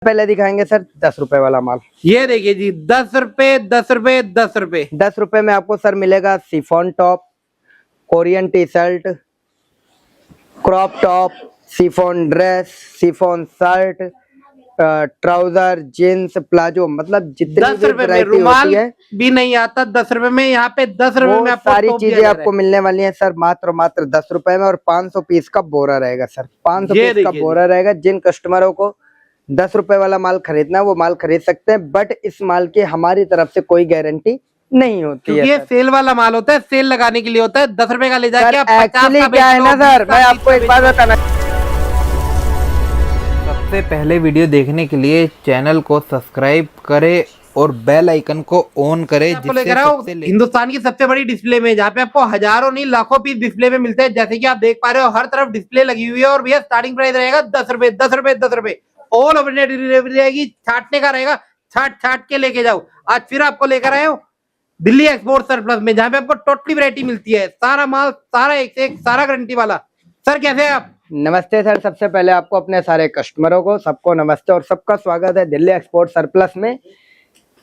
पहले दिखाएंगे सर 10 रुपए वाला माल। ये देखिए जी 10 रुपए 10 रुपए 10 रुपए। 10 रुपए में आपको सर मिलेगा chiffon top, Korean T shirt, crop top, chiffon dress, chiffon shirt, trouser, jeans, palazzo, मतलब जितनी 10 भी रुपए में वैरायटी रुमाल होती है भी नहीं आता 10 रुपए में। यहाँ पे 10 रुपए वो में आपको सारी टॉप दिया चीजें जा रहा आपको मिलने वाली हैं सर मात्र 10 रुपए में। और 500 पीस का बोरा रहेगा सर, 500 ये पीस का देखिए बोरा रहेगा। जिन कस्टमरों को 10 रुपए वाला माल खरीदना है वो माल खरीद सकते हैं, बट इस माल की हमारी तरफ से कोई गारंटी नहीं होती क्योंकि है ये सर। सेल वाला माल होता है, सेल लगाने के लिए होता है। 10 रुपए का ले जाके आप 50 एक्चुअली का क्या बेच है लो, ना 20 सर, का, मैं 30 आपको का एक बेच बात लो। बताना। सबसे पहले वीडियो देखने के लिए चैनल को सब्सक्राइब करें और बेल आइकन को ऑन करें, आपको लेकर आओ हिंदुस्तान की सबसे बड़ी डिस्प्ले में, जहाँ पे आपको हजारों नहीं लाखों पीस डिस्प्ले में मिलते हैं। जैसे कि आप देख पा रहे हो हर तरफ डिस्प्ले लगी हुई है। और भैया स्टार्टिंग प्राइस रहेगा 10 रुपए 10 रुपए 10 रुपए। ऑल ओवर इंडिया डिलीवरी रहेगी, छाटने का रहेगा, छाट के लेके जाओ। आज फिर आपको लेकर आए हो दिल्ली एक्सपोर्ट सरप्लस में, जहाँ पे आपको टोटली वैरायटी मिलती है। सारा माल, सारा एक से एक, सारा गारंटी वाला। सर कैसे हैं आप? नमस्ते सर, सबसे पहले आपको अपने सारे कस्टमरों को सबको नमस्ते और सबका स्वागत है दिल्ली एक्सपोर्ट सरप्लस में।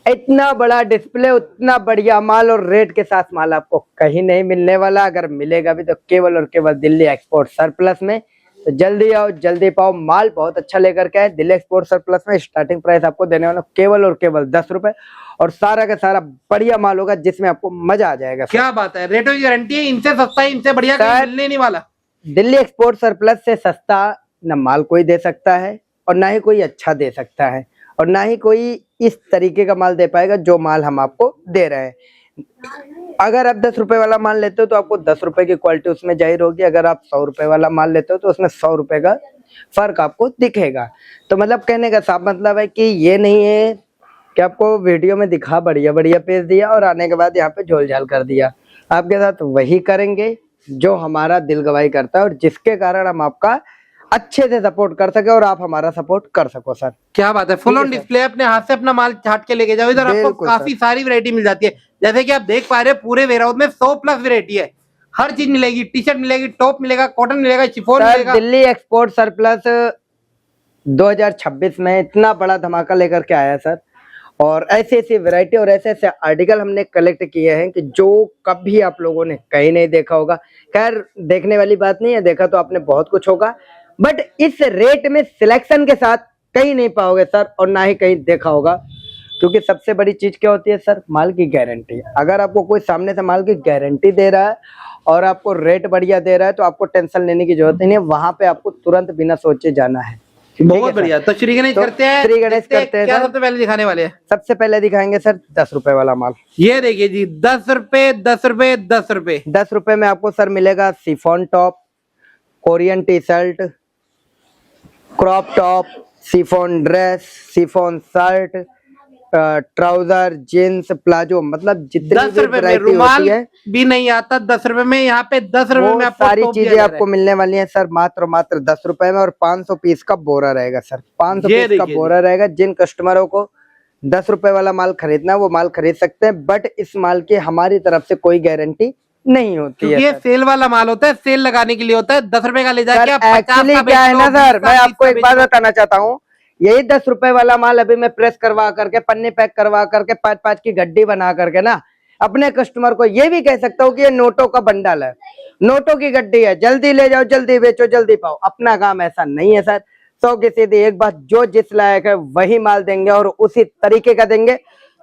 इतना बड़ा डिस्प्ले, उतना बढ़िया माल और रेट के साथ माल आपको कहीं नहीं मिलने वाला। अगर मिलेगा भी तो केवल और केवल दिल्ली एक्सपोर्ट सरप्लस में। तो जल्दी आओ, जल्दी पाओ, माल बहुत अच्छा लेकर के आए। दिल्ली एक्सपोर्ट सरप्लस में स्टार्टिंग प्राइस आपको देने वाला केवल और केवल 10 रुपए, और सारा का सारा बढ़िया माल होगा जिसमें आपको मजा आ जाएगा। क्या बात है, रेटों की गारंटी है। इनसे सस्ता है, इनसे बढ़िया कहीं मिलने नहीं वाला। दिल्ली एक्सपोर्ट सरप्लस से सस्ता न माल कोई दे सकता है, और ना ही कोई अच्छा दे सकता है, और ना ही कोई इस तरीके का माल दे पाएगा जो माल हम आपको दे रहे हैं। अगर आप 10 रुपए वाला माल लेते हो तो आपको 10 रुपए की क्वालिटी उसमें जाहिर होगी। अगर आप 100 रुपए वाला माल लेते हो तो उसमें 100 रुपए का फर्क आपको दिखेगा। तो मतलब कहने का साफ मतलब है कि ये नहीं है कि आपको वीडियो में दिखा बढ़िया बढ़िया पेज दिया और आने के बाद यहाँ पे झोल झाल कर दिया। आपके साथ वही करेंगे जो हमारा दिल गवाही करता है, और जिसके कारण हम आपका अच्छे से सपोर्ट कर सके और आप हमारा सपोर्ट कर सको सर। क्या बात है, फुल ऑन डिस्प्ले। अपने हाथ से अपना माल छाट के लेके जाओ। इधर आपको बिल्कुल काफी सारी वैरायटी मिल जाती है। जैसे कि आप देख पा रहे हो पूरे वेयरहाउस में 100 प्लस वैरायटी है। हर चीज मिलेगी, टी शर्ट मिलेगी, टॉप मिलेगा, कॉटन मिलेगा, शिफॉन मिलेगा। दिल्ली एक्सपोर्ट सरप्लस 2026 में इतना बड़ा धमाका लेकर के आया सर, और ऐसी ऐसी वैरायटी और ऐसे ऐसे आर्टिकल हमने कलेक्ट किए हैं कि जो कभी आप लोगों ने कहीं नहीं देखा होगा। खैर देखने वाली बात नहीं है, देखा तो आपने बहुत कुछ होगा, बट इस रेट में सिलेक्शन के साथ कहीं नहीं पाओगे सर, और ना ही कहीं देखा होगा। क्योंकि सबसे बड़ी चीज क्या होती है सर, माल की गारंटी। अगर आपको कोई सामने से माल की गारंटी दे रहा है और आपको रेट बढ़िया दे रहा है तो आपको टेंशन लेने की जरूरत नहीं है। वहां पे आपको तुरंत बिना सोचे जाना है। बहुत बढ़िया। तो श्री गणेश करते हैं। श्री गणेश करते हैं क्या सर। सबसे पहले दिखाने वाले हैं? सबसे पहले दिखाएंगे सर 10 रुपए वाला माल। ये देखिए जी 10 रुपए 10 रुपए 10 रुपए। 10 रुपए में आपको सर मिलेगा chiffon top, Korean T shirt, crop top, chiffon dress, chiffon shirt, trouser, jeans, palazzo, मतलब जितनी 10 भी रुपए में वैरायटी रुमाल होती है भी नहीं आता 10 रुपए में। यहाँ पे 10 रुपए वो में आपको सारी टॉप दिया चीजें जा रहा आपको है। मिलने वाली हैं सर मात्र 10 रुपए में। और 500 पीस का बोरा रहेगा सर, 500 ये पीस का देखिए बोरा रहेगा। जिन कस्टमरों को 10 रुपए वाला माल खरीदना है वो माल खरीद सकते हैं, बट इस माल की हमारी तरफ से कोई गारंटी नहीं होती क्योंकि है ये सर। सेल वाला माल होता है, सेल लगाने के लिए होता है। 10 रुपए का ले जाके आप 50 एक्चुअली का क्या बेच है लो, ना 20 सर, का, मैं 30 आपको का एक बेच बात लो। बताना चाहता हूँ। यही 10 रुपए वाला माल अभी मैं प्रेस करवा करके, पन्नी पैक करवा करके, 5-5 की गड्डी बना करके ना अपने कस्टमर को ये भी कह सकता हूँ कि ये नोटों का बंडल है, नोटों की गड्डी है, जल्दी ले जाओ, जल्दी बेचो, जल्दी पाओ। अपना काम ऐसा नहीं है सर। 100 की सीधी एक बात, जो जिस लायक है वही माल देंगे और उसी तरीके का देंगे।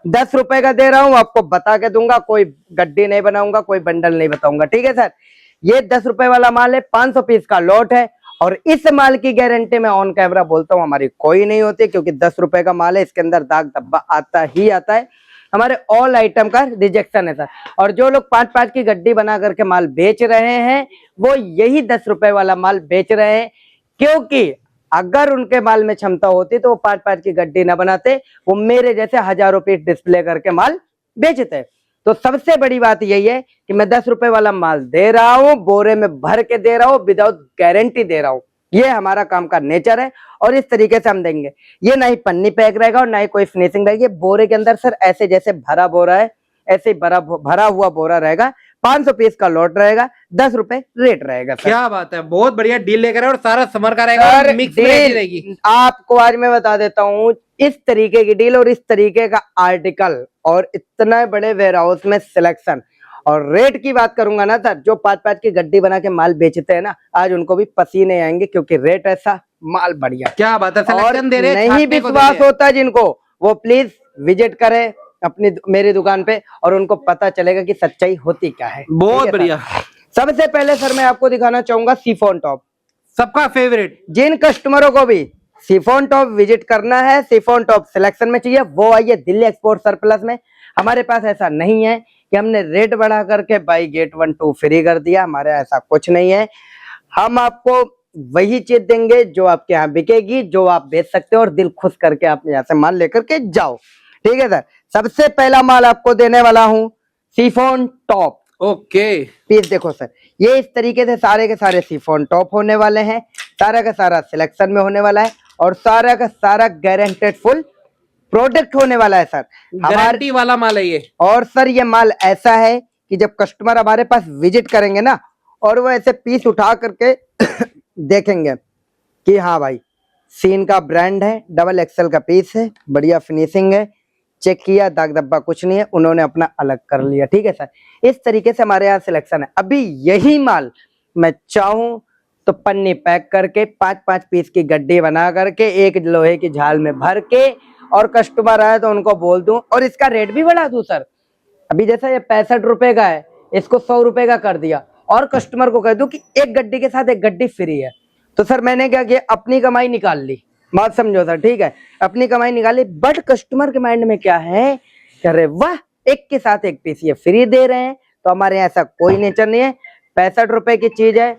10 रुपए का दे रहा हूँ, आपको बता के दूंगा, कोई गड्डी नहीं बनाऊंगा, कोई बंडल नहीं बताऊंगा, ठीक है सर। ये 10 रुपए वाला माल है, 500 पीस का लॉट है, और इस माल की गारंटी मैं ऑन कैमरा बोलता हूँ हमारी कोई नहीं होती, क्योंकि 10 रुपए का माल है, इसके अंदर दाग धब्बा आता ही आता है। हमारे ऑल आइटम का रिजेक्शन है सर। और जो लोग 5-5 की गड्डी बना करके माल बेच रहे हैं वो यही 10 रुपए वाला माल बेच रहे हैं, क्योंकि अगर उनके माल में क्षमता होती तो वो 5-5 की गड्डी ना बनाते, वो मेरे जैसे हजारों पीस डिस्प्ले करके माल बेचते। तो सबसे बड़ी बात यही है कि मैं 10 रुपए वाला माल दे रहा हूँ, बोरे में भर के दे रहा हूँ, विदाउट गारंटी दे रहा हूँ। ये हमारा काम का नेचर है और इस तरीके से हम देंगे। ये ना ही पन्नी पैक रहेगा और ना ही कोई फिनिशिंग रहेगी। बोरे के अंदर सर ऐसे जैसे भरा बोरा है ऐसे ही भरा हुआ बोरा रहेगा, 500 पीस का लॉट रहेगा, 10 रुपए रेट रहेगा सर। क्या बात है, बहुत बढ़िया डील लेकर आए और सारा समर का रहेगा सर, और मिक्स वैरायटी रहेगी। डील आपको आज मैं बता देता हूँ, इस तरीके की डील और इस तरीके का आर्टिकल और इतना बड़े वेयर हाउस में सिलेक्शन और रेट की बात करूंगा ना सर, जो 5-5 की गड्डी बना के माल बेचते हैं ना, आज उनको भी पसीने आएंगे क्योंकि रेट ऐसा, माल बढ़िया। क्या बात है, और सिलेक्शन दे रहे हैं, नहीं छाटने को दे विश्वास रहे हैं। होता जिनको, वो प्लीज विजिट करे अपनी मेरी दुकान पे और उनको पता चलेगा कि सच्चाई होती क्या है। ठीक बहुत है सर? बढ़िया। सबसे पहले सर मैं आपको दिखाना चाहूंगा शिफॉन टॉप। सबका फेवरेट। जिन कस्टमरों को भी शिफॉन टॉप विजिट करना है, शिफॉन टॉप सिलेक्शन में चाहिए, वो आइए दिल्ली एक्सपोर्ट सरप्लस में। हमारे पास ऐसा नहीं है कि हमने रेट बढ़ा करके बाई गेट 1 2 फ्री कर दिया, हमारे ऐसा कुछ नहीं है। हम आपको वही चीज देंगे जो आपके यहाँ बिकेगी, जो आप बेच सकते हो और दिल खुश करके आप यहाँ से माल लेकर के जाओ। ठीक है सर, सबसे पहला माल आपको देने वाला हूँ शिफॉन टॉप। ओके, पीस देखो सर, ये इस तरीके से सारे के सारे शिफॉन टॉप होने वाले हैं, सारा का सारा सिलेक्शन में होने वाला है और सारा का सारा गारंटेड फुल प्रोडक्ट होने वाला है सर। गारंटी वाला माल है ये। और सर ये माल ऐसा है कि जब कस्टमर हमारे पास विजिट करेंगे ना और वो ऐसे पीस उठा करके देखेंगे कि हाँ भाई सीन का ब्रांड है, डबल एक्सेल का पीस है, बढ़िया फिनिशिंग है, चेक किया, दाग धब्बा कुछ नहीं है, उन्होंने अपना अलग कर लिया। ठीक है सर, इस तरीके से हमारे यहाँ सिलेक्शन है। अभी यही माल मैं चाहूं तो पन्नी पैक करके 5-5 पीस की गड्डी बना करके एक लोहे की झाल में भर के और कस्टमर आए तो उनको बोल दूं और इसका रेट भी बढ़ा दूं सर। अभी जैसा ये 65 रुपए का है, इसको 100 रुपए का कर दिया और कस्टमर को कह दूं कि एक गड्डी के साथ एक गड्डी फ्री है। तो सर मैंने क्या किया, अपनी कमाई निकाल ली, बात समझो सर। ठीक है, अपनी कमाई निकाली, बट कस्टमर के माइंड में क्या है, कह रहे वाह एक के साथ एक पीस ये फ्री दे रहे हैं। तो हमारे यहाँ ऐसा कोई नेचर नहीं है, 65 रुपए की चीज है,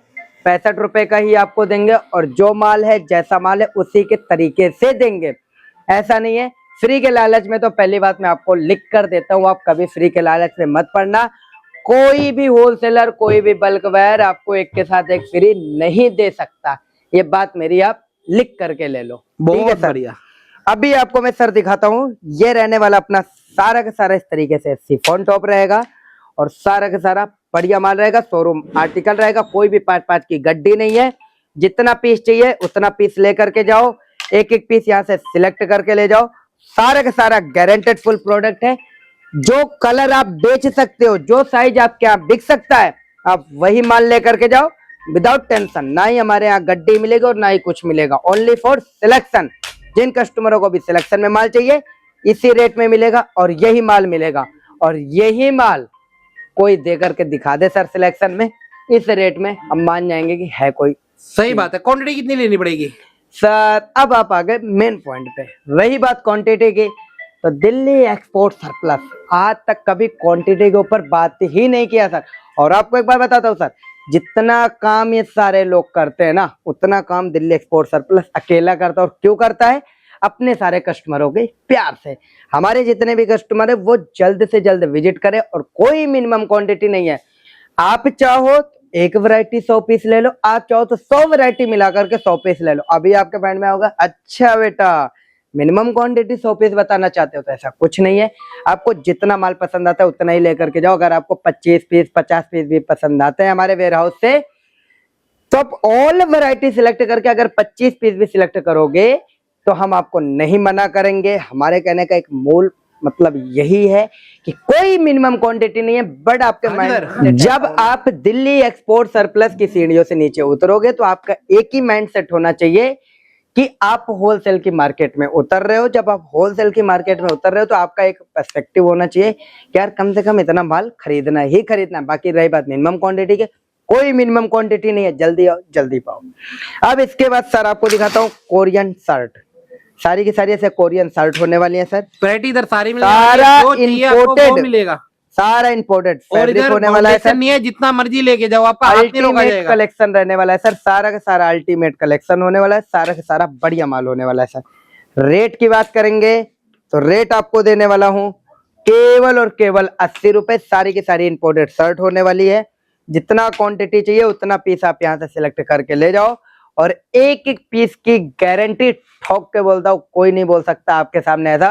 65 रुपए का ही आपको देंगे और जो माल है जैसा माल है उसी के तरीके से देंगे। ऐसा नहीं है फ्री के लालच में, तो पहली बात मैं आपको लिख कर देता हूँ, आप कभी फ्री के लालच में मत पड़ना। कोई भी होलसेलर, कोई भी बल्क वायर आपको एक के साथ एक फ्री नहीं दे सकता, ये बात मेरी आप लिख करके ले लो। ठीक है बहुत सर? बढ़िया। अभी आपको मैं सर दिखाता हूँ, ये रहने वाला अपना सारा का सारा इस तरीके से शिफॉन टॉप रहेगा और सारा का सारा बढ़िया माल रहेगा, शोरूम आर्टिकल रहेगा, कोई भी 5-5 की गड्डी नहीं है। जितना पीस चाहिए उतना पीस लेकर के जाओ, एक एक पीस यहाँ से सिलेक्ट करके ले जाओ। सारा का सारा गारंटेड फुल प्रोडक्ट है, जो कलर आप बेच सकते हो, जो साइज आपके यहाँ बिक सकता है, आप वही माल लेकर के जाओ विदाउट टेंशन। ना ही हमारे यहाँ गड्डी मिलेगी और ना ही कुछ मिलेगा, ओनली फॉर सिलेक्शन। जिन कस्टमरों को भी सिलेक्शन में माल चाहिए इसी रेट में मिलेगा और यही माल मिलेगा और यही माल कोई दे करके दिखा दे सर सिलेक्शन में, इस रेट में हम मान जाएंगे कि है कोई। सही बात है। क्वांटिटी कितनी लेनी पड़ेगी सर? अब आप आ गए मेन पॉइंट पे। रही बात क्वांटिटी की, तो दिल्ली एक्सपोर्ट सरप्लस आज तक कभी क्वांटिटी के ऊपर बात ही नहीं किया सर। और आपको एक बात बताता हूँ सर, जितना काम ये सारे लोग करते हैं ना, उतना काम दिल्ली एक्सपोर्ट सरप्लस अकेला करता है। और क्यों करता है? अपने सारे कस्टमरों के प्यार से। हमारे जितने भी कस्टमर है वो जल्द से जल्द विजिट करें और कोई मिनिमम क्वांटिटी नहीं है। आप चाहो तो एक वैरायटी 100 पीस ले लो, आप चाहो तो 100 वैरायटी मिला करके 100 पीस ले लो। अभी आपके माइंड में होगा अच्छा बेटा मिनिमम क्वांटिटी 100 पीस बताना चाहते हो, तो ऐसा कुछ नहीं है। आपको जितना माल पसंद आता है उतना ही लेकर के जाओ। अगर आपको 25 पीस 50 पीस भी पसंद आते हैं हमारे वेयर हाउस से, तो आप ऑल वैरायटी सिलेक्ट करके अगर 25 पीस भी सिलेक्ट करोगे तो हम आपको नहीं मना करेंगे। हमारे कहने का एक मूल मतलब यही है कि कोई मिनिमम क्वांटिटी नहीं है। बट आपके माइंड, जब आप दिल्ली एक्सपोर्ट सरप्लस की सीढ़ियों से नीचे उतरोगे तो आपका एक ही माइंड सेट होना चाहिए कि आप होलसेल की मार्केट में उतर रहे हो। जब आप होलसेल की मार्केट में उतर रहे हो तो आपका एक पर्सपेक्टिव होना चाहिए कि यार कम से कम इतना माल खरीदना ही खरीदना। बाकी रही बात मिनिमम क्वांटिटी के, कोई मिनिमम क्वांटिटी नहीं है, जल्दी आओ जल्दी पाओ। अब इसके बाद सर आपको दिखाता हूँ कोरियन शर्ट। सारी की सारी ऐसे कोरियन शर्ट होने वाली है सर। वैरायटी इधर सारी सारा इंपोर्टेड मिलेगा, सारा इंपोर्टेड और फैब्रिक इधर होने वाला है सर। नहीं है, जितना मर्जी लेके जाओ, आपका हाथ नहीं रोका अल्टीमेट जाएगा। कलेक्शन रहने वाला है सर, सारा का सारा अल्टीमेट कलेक्शन होने वाला है, सारा का सारा बढ़िया माल होने वाला है सर। रेट की बात करेंगे तो रेट आपको देने वाला हूँ केवल और केवल 80 रुपए। सारी की सारी इंपोर्टेड शर्ट होने वाली है। जितना क्वांटिटी चाहिए उतना पीस आप यहाँ से सिलेक्ट करके ले जाओ और एक एक पीस की गारंटी ठोक के बोलता हूँ, कोई नहीं बोल सकता आपके सामने ऐसा।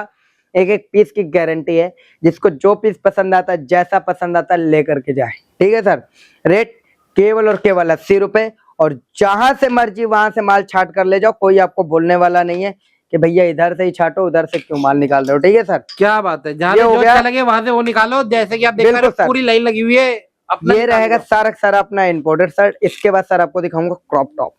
एक एक पीस की गारंटी है, जिसको जो पीस पसंद आता है, जैसा पसंद आता है लेकर के जाए। ठीक है सर। रेट केवल और केवल 80 रुपए, और जहां से मर्जी वहां से माल छाट कर ले जाओ, कोई आपको बोलने वाला नहीं है कि भैया इधर से ही छाटो, उधर से क्यों माल निकाल रहे हो। ठीक है सर। क्या बात है, जहाँ ये से हो जो गया। अच्छा लगे वहां से वो निकालो। जैसे कि आप देख पा रहे बिल्कुल हो सर। पूरी लाइन लगी हुई है अपना ये निकाल रहेगा लो। सारा का सारा अपना इम्पोर्टेड शर्ट। इसके बाद सर आपको दिखाऊंगा क्रॉप टॉप।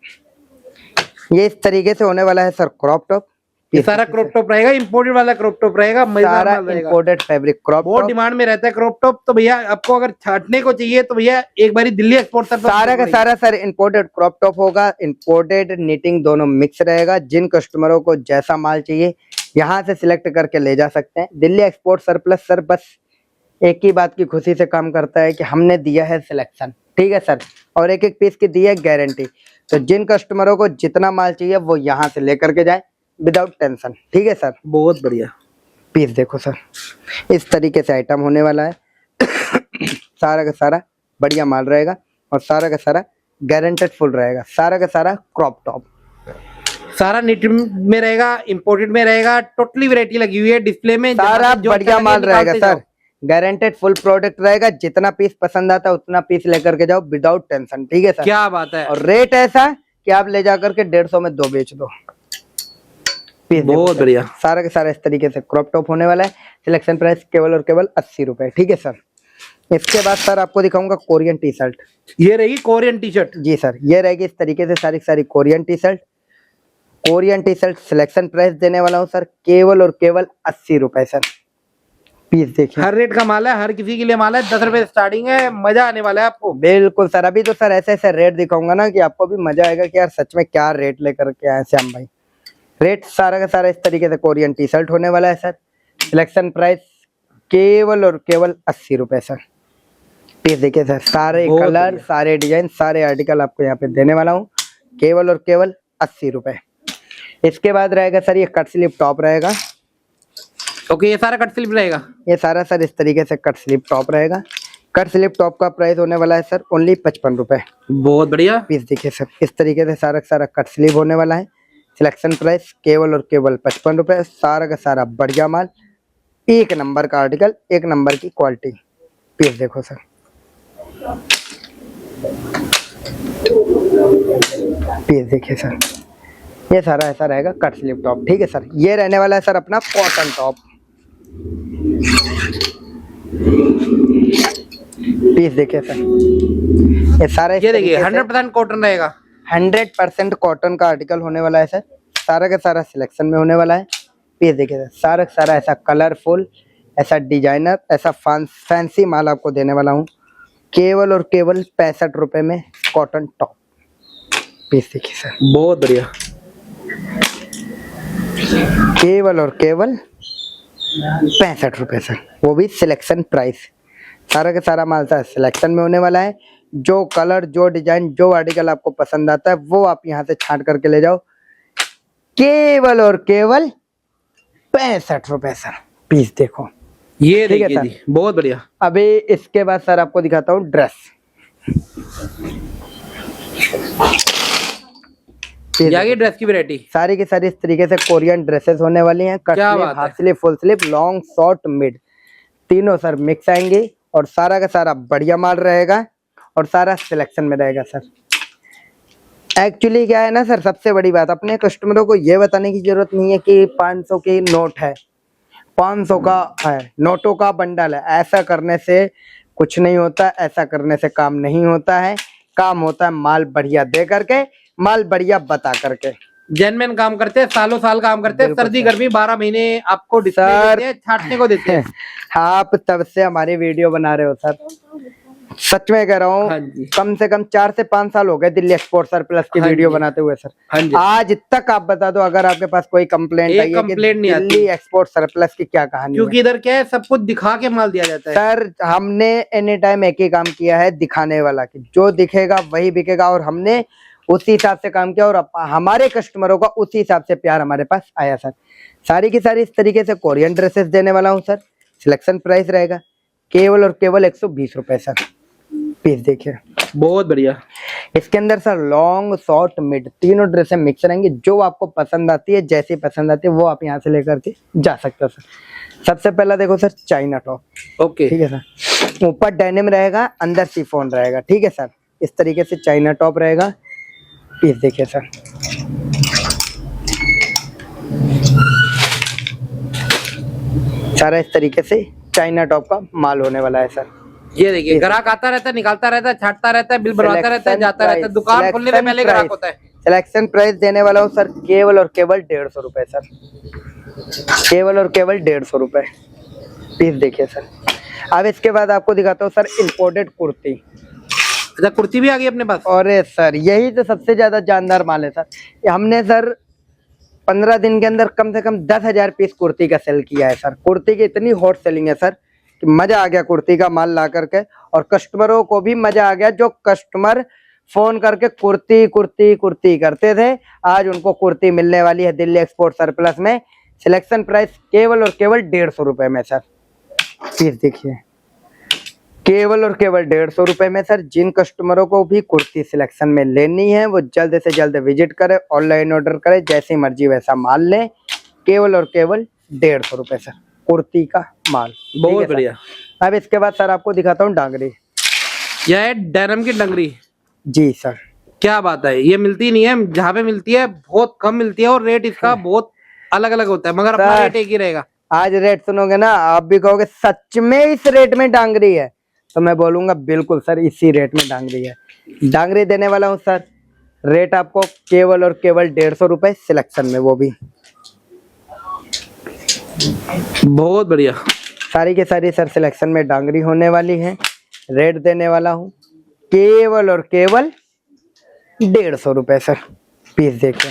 ये इस तरीके से होने वाला है सर क्रॉप टॉप। ये सारा क्रॉप टॉप रहेगा, इंपोर्टेड वाला क्रॉप टॉप रहेगा, मजेदार सारा माल रहेगा। इम्पोर्टेड फैब्रिक क्रॉप बहुत टॉप। डिमांड में रहता है क्रॉप टॉप। तो भैया आपको अगर छाटने को चाहिए तो भैया एक बारी दिल्ली एक्सपोर्ट सर सारा का सारा सर इम्पोर्टेड क्रॉप टॉप होगा। इम्पोर्टेड निटिंग दोनों मिक्स रहेगा। जिन कस्टमरों को जैसा माल चाहिए यहाँ से सिलेक्ट करके ले जा सकते हैं। दिल्ली एक्सपोर्ट सरप्लस सर बस एक ही बात की खुशी से काम करता है कि हमने दिया है सिलेक्शन। ठीक है सर। और एक एक पीस की दी है गारंटी। तो जिन कस्टमरों को जितना माल चाहिए वो यहाँ से लेकर के जाए विदाउट टेंशन। ठीक है सर। बहुत बढ़िया पीस देखो सर, इस तरीके से आइटम होने वाला है। सारा का सारा बढ़िया माल रहेगा, और सारा का सारा गारंटेड फुल रहेगा। सारा का सारा क्रॉप टॉप, सारा निट में रहेगा, इंपोर्टेड में रहेगा, टोटली वैरायटी लगी हुई है डिस्प्ले में। जहाँ सारा से जो बढ़िया अच्छा माल लगे रहेगा निकालते सर। गारंटेड फुल प्रोडक्ट रहेगा। जितना पीस पसंद आता है उतना पीस लेकर के जाओ विदाउट टेंशन। ठीक है जाओ। सर। क्या बात है, और रेट ऐसा कि आप ले जाकर के 150 में 2 बेच दो। पीस देखो बहुत सर। बढ़िया। सारा के सारा इस तरीके से क्रॉप टॉप होने वाला है। सिलेक्शन प्राइस केवल और केवल 80 रुपए। ठीक है सर। इसके बाद सर आपको दिखाऊंगा कोरियन टी शर्ट। ये रही कोरियन टी शर्ट। जी सर। ये रहेगी इस तरीके से सारी सारी Korean T shirt. Korean T shirt selection price देने वाला हूँ सर केवल और केवल 80 रुपए सर। पीस देखिए। हर रेट का माल है, हर किसी के लिए माल है। 10 रुपए स्टार्टिंग है, मजा आने वाला है आपको। बिल्कुल सर। अभी तो सर ऐसे ऐसे रेट दिखाऊंगा ना कि आपको भी मजा आएगा कि यार सच में क्या रेट लेकर के आए श्याम भाई। रेट सारा का सारा इस तरीके से कोरियन टी शर्ट होने वाला है सर। सिलेक्शन प्राइस केवल और केवल 80 रुपए सर। पीस देखिए सर। सारे बहुत कलर, बढ़िया। सारे डिजाइन, सारे आर्टिकल आपको यहाँ पे देने वाला हूँ केवल और केवल 80 रुपए। इसके बाद रहेगा सर ये कट स्लीव टॉप रहेगा। ओके, ये सारा कट स्लीव रहेगा। ये सारा सर इस तरीके से कट स्लीव टॉप रहेगा। कट स्लीव टॉप का प्राइस होने वाला है सर ओनली 55 रुपए। बहुत बढ़िया। पीस देखिए सर। इस तरीके से सारा का सारा कट स्लीव होने वाला है। सिलेक्शन प्राइस केवल और केवल 55 रुपए। सारा का सारा बढ़िया माल, एक नंबर का आर्टिकल, एक नंबर की क्वालिटी। पीस देखो सर। पीस देखिए सर। ये सारा ऐसा रहेगा कट स्लीव टॉप। ठीक है सर। ये रहने वाला है सर अपना कॉटन टॉप। पीस देखिए सर। ये सारा ये देखिए 100% कॉटन रहेगा। 100% कॉटन का आर्टिकल होने वाला है सर। सारा का सारा सिलेक्शन में होने वाला है। पीस देखिए सर। सारा का सारा ऐसा कलरफुल, ऐसा डिजाइनर, ऐसा फैंसी माल आपको देने वाला हूँ केवल और केवल 65 रुपए में कॉटन टॉप। पीस देखिए सर। बहुत बढ़िया। केवल और केवल 65 रुपए सर, वो भी सिलेक्शन प्राइस। सारा का सारा माल सर सिलेक्शन में होने वाला है। जो कलर, जो डिजाइन, जो आर्टिकल आपको पसंद आता है वो आप यहाँ से छांट करके ले जाओ केवल और केवल 65 रुपए सर। पीस देखो। ये ठीक है देखिए सर। जी, बहुत बढ़िया। अभी इसके बाद सर आपको दिखाता हूँ ड्रेस। जाइए ड्रेस की वैरायटी। सारी की सारी इस तरीके से कोरियन ड्रेसेस होने वाली हैं। कट क्या स्लीव, बात है। Half sleeve, full sleeve, long, short, mid, तीनों सर मिक्स आएंगे। और सारा का सारा बढ़िया माल रहेगा और सारा सिलेक्शन में रहेगा सर। एक्चुअली क्या है ना सर, सबसे बड़ी बात अपने कस्टमरों को ये बताने की जरूरत नहीं है कि 500 की नोट है, 500 का है, नोटों का बंडल है। ऐसा करने से कुछ नहीं होता, ऐसा करने से काम नहीं होता है। काम होता है माल बढ़िया दे करके, माल बढ़िया बता करके। जेनमैन काम करते हैं, सालों साल काम करते हैं। बिल्कुल सर्दी सर। गर्मी 12 महीने आपको डिस्प्ले सर। देते हैं, छाटने को देते हैं। आप तब से हमारी वीडियो बना रहे हो सर, सच में कह रहा हाँ हूँ। जी। कम से कम 4 से 5 साल हो गए दिल्ली एक्सपोर्ट सर प्लस की हाँ वीडियो जी। बनाते हुए सर। हाँ जी। आज तक आप बता दो अगर आपके पास कोई कंप्लेंट एक आई है कि कंप्लेंट नहीं आती। दिल्ली एक्सपोर्ट सर प्लस की क्या कहानी है। क्योंकि इधर क्या है, सब कुछ दिखा के माल दिया जाता है। सर हमने एनी टाइम एक ही काम किया है, दिखाने वाला कि जो दिखेगा वही बिकेगा। और हमने उसी हिसाब से काम किया और हमारे कस्टमरों का उसी हिसाब से प्यार हमारे पास आया सर। सारी की सारी इस तरीके से कोरियन ड्रेसेस देने वाला हूँ सर। सिलेक्शन प्राइस रहेगा केवल और केवल 120 रुपए सर। पीस देखिए। बहुत बढ़िया। इसके अंदर सर लॉन्ग, शॉर्ट, मिड तीनों ड्रेसें मिक्स रहेंगी। जो आपको पसंद आती है, जैसी पसंद आती है वो आप यहाँ से लेकर के जा सकते हो सर। सबसे पहला देखो सर चाइना टॉप, ओके ठीक है सर। ऊपर डेनिम रहेगा, अंदर शिफॉन रहेगा, ठीक है सर। इस तरीके से चाइना टॉप रहेगा। पीस देखिए सर, सारा इस तरीके से चाइना टॉप का माल होने वाला है सर। ये देखिए ग्राहक आता रहता है, निकालता रहता है, छाटता रहता है, बिल बनवाता रहता है, जाता रहता है। दुकान खोलने से पहले ग्राहक होता है। सिलेक्शन प्राइस देने वाला हूँ सर केवल और केवल 150 रुपए सर, केवल और केवल 150 रुपए। पीस देखिए सर। अब इसके बाद आपको दिखाता हूँ सर इंपोर्टेड कुर्ती। अच्छा कुर्ती भी आ गई अपने पास। और सर यही तो सबसे ज्यादा जानदार माल है सर। हमने सर 15 दिन के अंदर कम से कम 10,000 पीस कुर्ती का सेल किया है सर। कुर्ती की इतनी हॉट सेलिंग है सर कि मजा आ गया कुर्ती का माल ला करके, और कस्टमरों को भी मजा आ गया। जो कस्टमर फोन करके कुर्ती कुर्ती कुर्ती करते थे, आज उनको कुर्ती मिलने वाली है दिल्ली एक्सपोर्ट सरप्लस में। सिलेक्शन प्राइस केवल और केवल 150 रुपए में सर। पीस देखिए, केवल और केवल 150 रुपए में सर। जिन कस्टमरों को भी कुर्ती सिलेक्शन में लेनी है वो जल्द से जल्द विजिट करे, ऑनलाइन ऑर्डर करे, जैसी मर्जी वैसा माल ले। केवल और केवल 150 रुपए सर कुर्ती का माल। बहुत बढ़िया। अब इसके बाद सर आपको दिखाता हूँ डांगरी। यह है डेनिम की डंगरी। जी सर, क्या बात है, ये मिलती नहीं है, जहाँ पे मिलती है बहुत कम मिलती है और रेट इसका बहुत अलग अलग होता है, मगर अपना रेट एक ही रहेगा। आज रेट सुनोगे ना आप भी कहोगे सच में इस रेट में डांगरी है, तो मैं बोलूंगा बिल्कुल सर इसी रेट में डांगरी है। डांगरी देने वाला हूँ सर, रेट आपको केवल और केवल 150 रुपए सिलेक्शन में, वो भी बहुत बढ़िया। सारी के सारी सर सिलेक्शन में डांगरी होने वाली है। रेट देने वाला हूँ केवल और केवल 150 रुपए सर। पीस देखिए,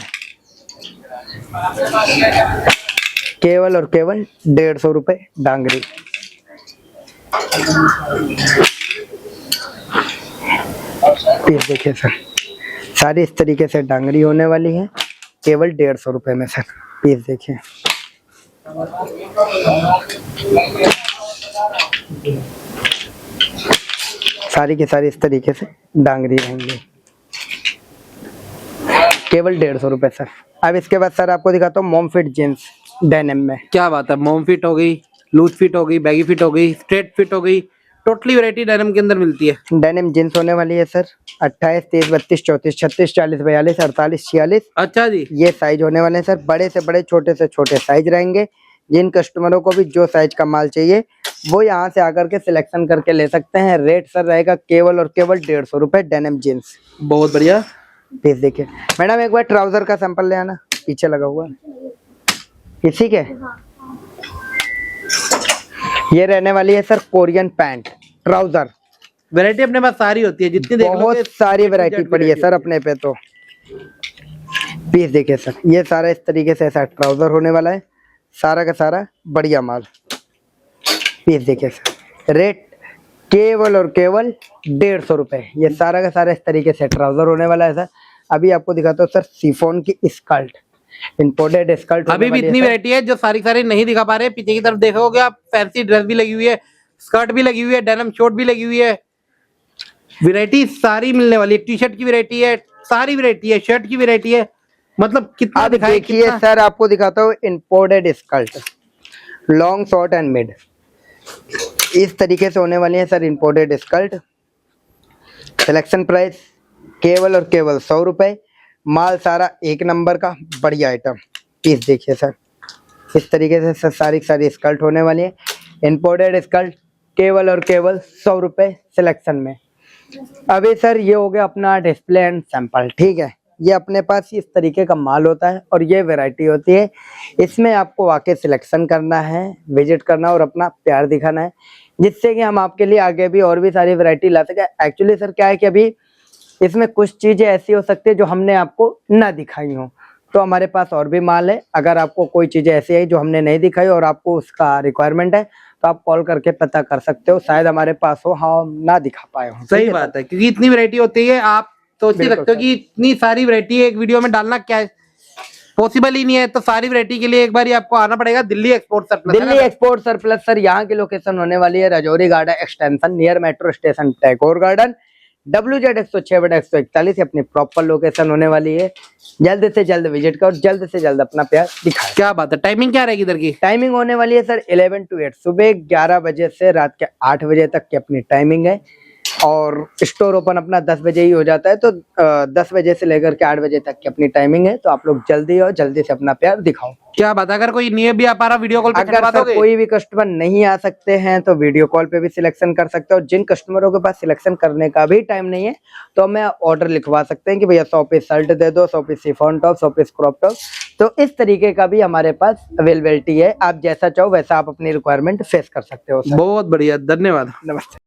केवल और केवल 150 रुपए डांगरी। पीस देखिए सर, सारी इस तरीके से डांगरी होने वाली है केवल 150 रुपए में सर। पीस देखिए, सारी की सारी इस तरीके से डांगरी रहेंगी केवल 150 रुपए सर। अब इसके बाद सर आपको दिखाता हूँ मोम फिट जींस डेनिम में। क्या बात है, मोम फिट हो गई, लूज फिट हो गई, बैगी फिट हो गई, स्ट्रेट फिट हो गई, टोटली वैरायटी डेनिम के अंदर मिलती है। डेनिम जींस होने वाली है सर 28, 30, 32, 34, 36, 40, 42, 48, 46। अच्छा जी, ये साइज होने वाले हैं सर। बड़े से बड़े, छोटे से छोटे साइज रहेंगे। जिन कस्टमरों को भी जो साइज का माल चाहिए वो यहाँ से आकर के सिलेक्शन करके ले सकते हैं। रेट सर रहेगा केवल और केवल 150 रुपए डेनिम जींस। बहुत बढ़िया। पीस देखिए मैडम, एक बार ट्राउजर का सैंपल ले आना, पीछे लगा हुआ इसी के। ये रहने वाली है sir Korean pant trouser. Variety अपने पास सारी होती है, जितनी देख लोगे बहुत सारी वैरायटी पड़ी है सर अपने पे तो। पीस देखिए सर, ये सारा इस तरीके से ऐसा ट्राउजर होने वाला है, सारा का सारा बढ़िया माल। पीस देखिए सर, रेट केवल और केवल 150 रुपए। ये सारा का सारा इस तरीके से ट्राउजर होने वाला है सर। अभी आपको दिखाता हूँ सर शिफॉन की स्कर्ट, इंपोर्टेड स्कर्ट। अभी भी इतनी वैरायटी है जो सारी सारी नहीं दिखा पा रहे। पीछे की तरफ देखोगे आप, फैंसी ड्रेस भी लगी हुई है, स्कर्ट भी लगी हुई है, डेनिम शॉर्ट भी लगी हुई है। वैरायटी सारी मिलने वाली है। टी शर्ट की वैरायटी है, सारी वैरायटी है, शर्ट की वैरायटी है, मतलब कितना दिखाई। देखिए सर आपको दिखाता हूँ imported skirt, long, short and mid, इस तरीके से होने वाली है sir imported skirt. Selection price केवल और केवल 100 रुपए। माल सारा एक नंबर का बढ़िया आइटम। पीस देखिए सर, इस तरीके से सर सारी सारी स्कर्ट होने वाली है। इंपोर्टेड स्कर्ट केवल और केवल 100 रुपए सिलेक्शन में। अभी सर ये हो गया अपना डिस्प्ले एंड सैंपल, ठीक है। ये अपने पास इस तरीके का माल होता है और ये वैरायटी होती है। इसमें आपको आके सिलेक्शन करना है, विजिट करना और अपना प्यार दिखाना है, जिससे कि हम आपके लिए आगे भी और भी सारी वैरायटी ला सके। एक्चुअली सर क्या है कि अभी इसमें कुछ चीजें ऐसी हो सकती है जो हमने आपको ना दिखाई हो, तो हमारे पास और भी माल है। अगर आपको कोई चीजें ऐसी है जो हमने नहीं दिखाई और आपको उसका रिक्वायरमेंट है तो आप कॉल करके पता कर सकते हो, शायद हमारे पास हो, हम ना दिखा पाए हो। सही बात है, क्योंकि इतनी वैरायटी होती है, आप सोच ही सकते हो कि इतनी सारी वैरायटी एक वीडियो में डालना क्या है, पॉसिबल ही नहीं है। तो सारी वैरायटी के लिए एक बार आपको आना पड़ेगा Delhi export surplus. Delhi export surplus sir, यहाँ की लोकेशन होने वाली है Rajouri garden extension, near metro station Tagore garden, WZ 106/141 अपनी प्रॉपर लोकेशन होने वाली है। जल्द से जल्द विजिट करो, जल्द से जल्द अपना प्यार दिखाएं। क्या बात है, टाइमिंग क्या रहेगी इधर की? टाइमिंग होने वाली है सर 11 to 8, सुबह 11 बजे से रात के 8 बजे तक की अपनी टाइमिंग है। और स्टोर ओपन अपना 10 बजे ही हो जाता है, तो 10 बजे से लेकर के 8 बजे तक की अपनी टाइमिंग है। तो आप लोग जल्दी और जल्दी से अपना प्यार दिखाओ। क्या बात है, अगर कोई नहीं भी आ पा रहा वीडियो कॉल पे अगर सर कोई भी कस्टमर नहीं आ सकते हैं तो वीडियो कॉल पे भी सिलेक्शन कर सकते हो। जिन कस्टमरों के पास सिलेक्शन करने का भी टाइम नहीं है तो हमें ऑर्डर लिखवा सकते हैं कि भैया 100 पीस शर्ट दे दो, 100 piece chiffon top, 100 piece crop top. तो इस तरीके का भी हमारे पास अवेलेबिलिटी है। आप जैसा चाहो वैसा आप अपनी रिक्वायरमेंट फेस कर सकते हो सर। बहुत बढ़िया, धन्यवाद। नमस्ते।